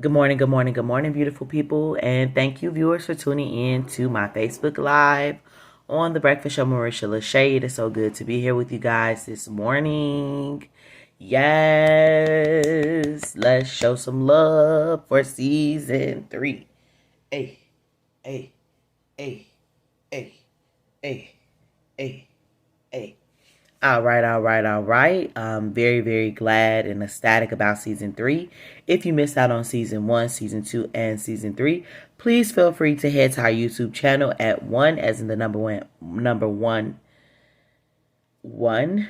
Good morning, beautiful people. And thank you, viewers, for tuning in to my Facebook Live on The Breakfast Show, Marisha LaShay. It is so good to be here with you guys this morning. Yes, let's show some love for season 3. Hey, hey, hey, hey, hey, hey, hey. All right. I'm very, very glad and ecstatic about season 3. If you missed out on season 1, season 2, and season 3, please feel free to head to our YouTube channel at 1, as in the number one, man,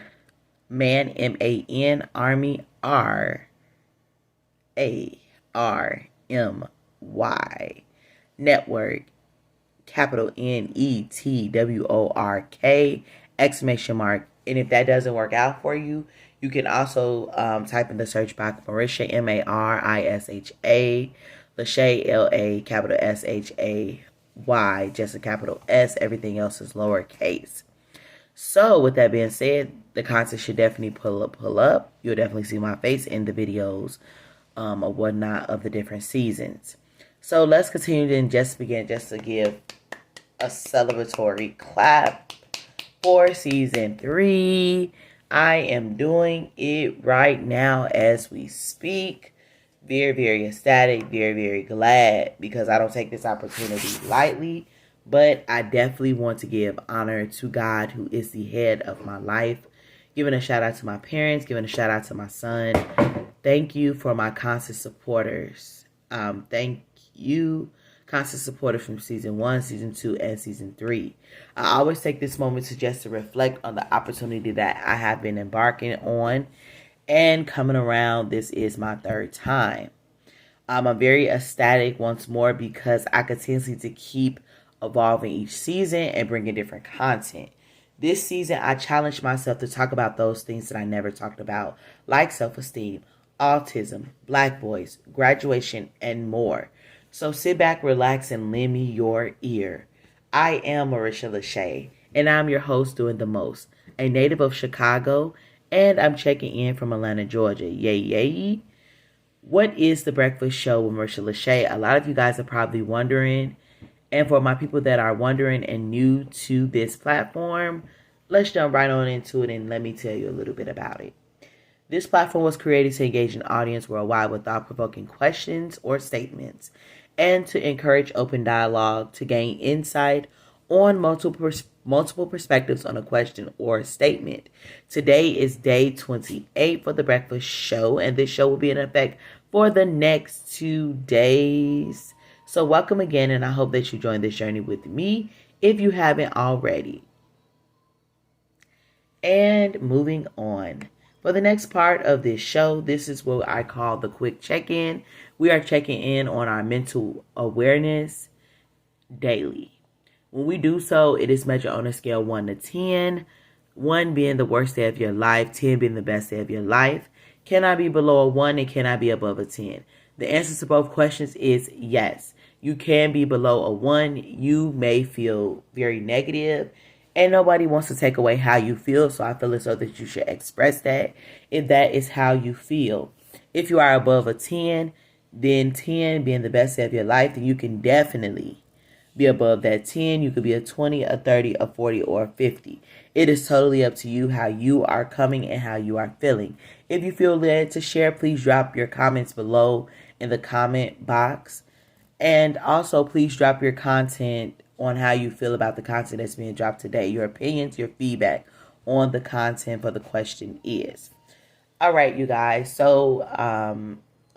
MAN, Army, RARMY, network, capital NETWORK, exclamation mark. And if that doesn't work out for you, you can also type in the search box Marisha, MARISHA, LaShay, LA, capital SHAY, just a capital S. Everything else is lowercase. So with that being said, the content should definitely pull up. You'll definitely see my face in the videos or whatnot of the different seasons. So let's continue to just to give a celebratory clap for season 3. I am doing it right now as we speak. Very, very ecstatic, very, very glad, because I don't take this opportunity lightly, but I definitely want to give honor to God, who is the head of my life. Giving a shout out to my parents, giving a shout out to my son. Thank you for my constant supporters. Thank you, constant supporters from season 1, season 2, and season 3. I always take this moment to reflect on the opportunity that I have been embarking on and coming around. This is my 3rd time. I'm very ecstatic once more because I continue to keep evolving each season and bringing different content. This season, I challenged myself to talk about those things that I never talked about, like self-esteem, autism, black boys, graduation, and more. So sit back, relax, and lend me your ear. I am Marisha LaShay, and I'm your host doing the most, a native of Chicago, and I'm checking in from Atlanta, Georgia. Yay, yay. What is the breakfast show with Marisha LaShay? A lot of you guys are probably wondering. And for my people that are wondering and new to this platform, let's jump right on into it and let me tell you a little bit about it. This platform was created to engage an audience worldwide with thought-provoking questions or statements, and to encourage open dialogue to gain insight on multiple perspectives on a question or a statement. Today is day 28 for the breakfast show, and this show will be in effect for the next 2 days. So welcome again, and I hope that you join this journey with me if you haven't already. And moving on. For the next part of this show, this is what I call the quick check-in. We are checking in on our mental awareness daily. When we do so, it is measured on a scale 1 to 10. 1 being the worst day of your life, 10 being the best day of your life. Can I be below a 1 and can I be above a 10? The answer to both questions is yes. You can be below a 1. You may feel very negative, and nobody wants to take away how you feel, so I feel as though that you should express that if that is how you feel. If you are above a 10, then 10 being the best day of your life, then you can definitely be above that 10. You could be a 20, a 30, a 40, or a 50. It is totally up to you how you are coming and how you are feeling. If you feel led to share, please drop your comments below in the comment box. And also, please drop your content on how you feel about the content that's being dropped today. Your opinions, your feedback on the content for the question is. All right, you guys. So,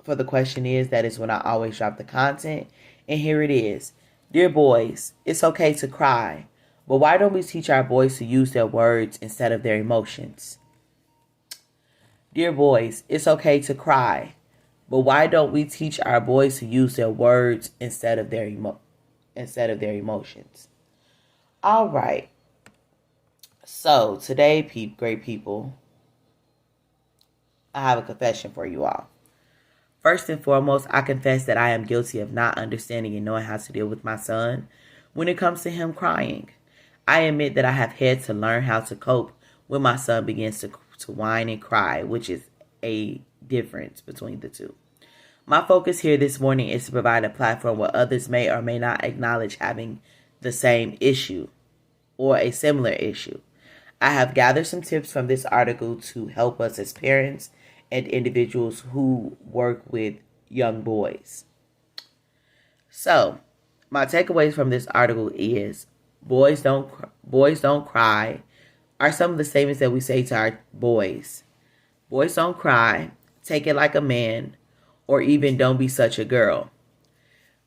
for the question is, that is when I always drop the content. And here it is. Dear boys, it's okay to cry. But why don't we teach our boys to use their words instead of their emotions? Dear boys, it's okay to cry. But why don't we teach our boys to use their words instead of their emotions? All right. So today, great people, I have a confession for you all. First and foremost, I confess that I am guilty of not understanding and knowing how to deal with my son when it comes to him crying. I admit that I have had to learn how to cope when my son begins to whine and cry, which is a difference between the two. My focus here this morning is to provide a platform where others may or may not acknowledge having the same issue or a similar issue. I have gathered some tips from this article to help us as parents and individuals who work with young boys. So, my takeaways from this article is boys don't cry are some of the statements that we say to our boys. Boys don't cry, take it like a man, or even don't be such a girl.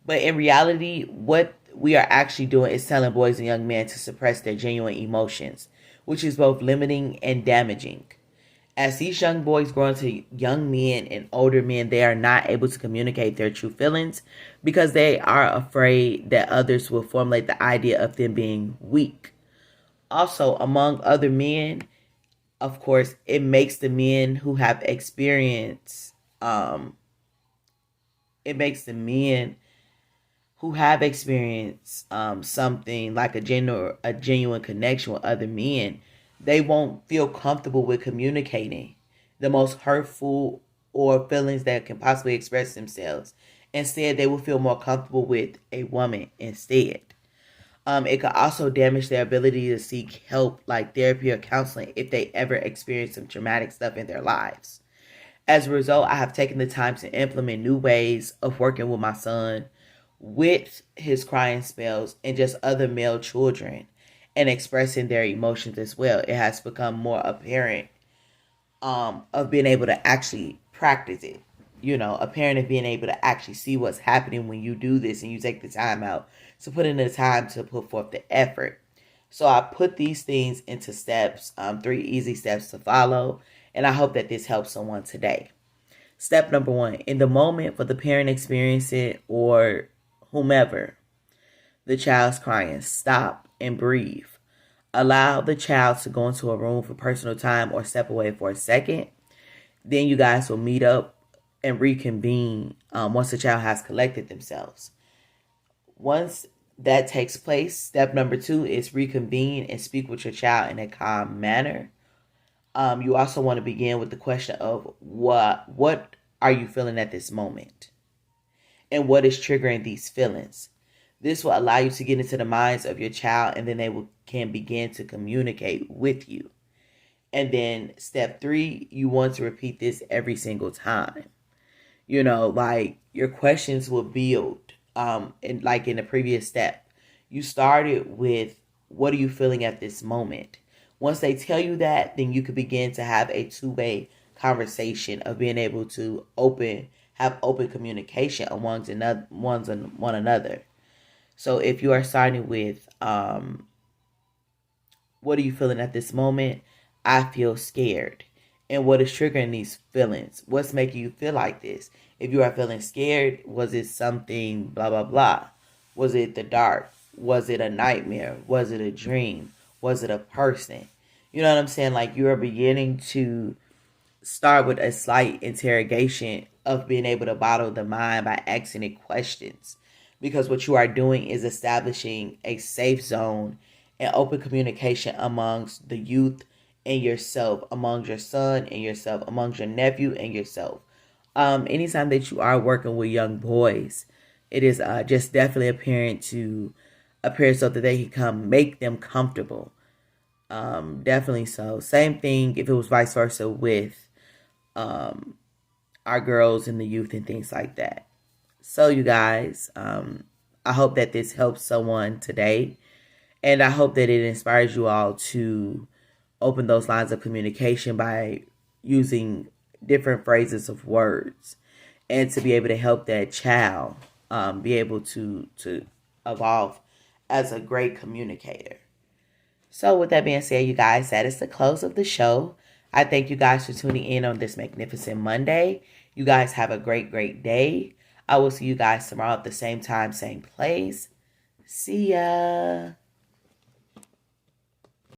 But in reality, what we are actually doing is telling boys and young men to suppress their genuine emotions, which is both limiting and damaging. As these young boys grow into young men and older men, they are not able to communicate their true feelings because they are afraid that others will formulate the idea of them being weak. Also, among other men, of course, it makes the men who have experience, it makes the men who have experienced something like a genuine connection with other men, they won't feel comfortable with communicating the most hurtful or feelings that can possibly express themselves. Instead, they will feel more comfortable with a woman instead. It could also damage their ability to seek help like therapy or counseling if they ever experience some traumatic stuff in their lives. As a result, I have taken the time to implement new ways of working with my son with his crying spells and just other male children and expressing their emotions as well. It has become more apparent of being able to actually practice it. You know, a parent of being able to actually see what's happening when you do this and you take the time out to put in the time to put forth the effort. So I put these things into steps, 3 easy steps to follow, and I hope that this helps someone today. Step number 1, in the moment for the parent experiencing it or whomever, the child's crying, stop and breathe. Allow the child to go into a room for personal time or step away for a second. Then you guys will meet up and reconvene once the child has collected themselves. Once that takes place, step number 2 is reconvene and speak with your child in a calm manner. You also want to begin with the question of what are you feeling at this moment? And what is triggering these feelings? This will allow you to get into the minds of your child and then they can begin to communicate with you. And then step 3, you want to repeat this every single time. You know, like your questions will build. And like in the previous step, you started with what are you feeling at this moment? Once they tell you that, then you can begin to have a two-way conversation of being able to have open communication amongst one another. So if you are starting with what are you feeling at this moment? I feel scared. And what is triggering these feelings? What's making you feel like this? If you are feeling scared, was it something blah, blah, blah? Was it the dark? Was it a nightmare? Was it a dream? Was it a person? You know what I'm saying? Like you are beginning to start with a slight interrogation of being able to bottle the mind by asking it questions. Because what you are doing is establishing a safe zone and open communication amongst the youth and yourself, amongst your son and yourself, amongst your nephew and yourself. Anytime that you are working with young boys, it is just definitely apparent so that they can make them comfortable. Definitely so. Same thing if it was vice versa with our girls and the youth and things like that. So you guys, I hope that this helps someone today. And I hope that it inspires you all to open those lines of communication by using different phrases of words and to be able to help that child be able to evolve as a great communicator. So with that being said, you guys, that is the close of the show. I thank you guys for tuning in on this magnificent Monday. You guys have a great, great day. I will see you guys tomorrow at the same time, same place. See ya.